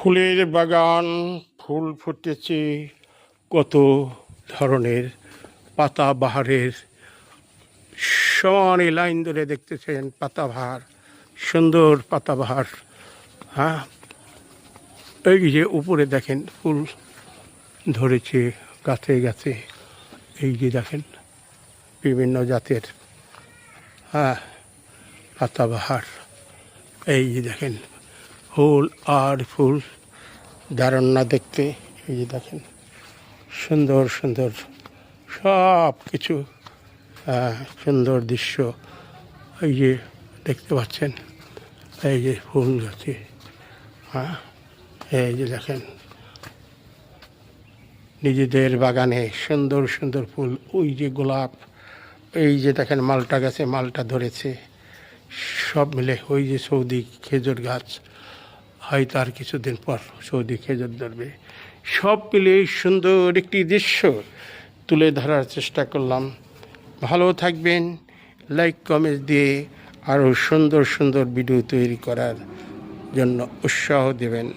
ফুলের বাগান, ফুল ফুটেছে কত ধরনের, পাতাবাহারের সমানে লাইন ধরে দেখতেছেন পাতাবাহার, সুন্দর পাতাবাহার। হ্যাঁ, এই যে উপরে দেখেন ফুল ধরেছে গাছে গাছে, এই যে দেখেন বিভিন্ন জাতের পাতাবাহার। এই যে দেখেন ফুল আর ফুল, দারুণ না দেখতে? এই যে দেখেন সুন্দর সুন্দর সব কিছু, সুন্দর দৃশ্য। এই যে দেখতে পাচ্ছেন, এই যে ফুল গাছে, এই যে দেখেন নিজেদের বাগানে সুন্দর সুন্দর ফুল। ওই যে গোলাপ, এই যে দেখেন মালটা গাছে মালটা ধরেছে, সব মিলে। ওই যে সৌদি খেজুর গাছ, হয়তো আর কিছুদিন পর সৌদি খেজুর ধরবে। সব মিলে সুন্দর একটি দৃশ্য তুলে ধরার চেষ্টা করলাম। ভালো থাকবেন, লাইক কমেন্ট দিয়ে আরও সুন্দর সুন্দর ভিডিও তৈরি করার জন্য উৎসাহ দেবেন।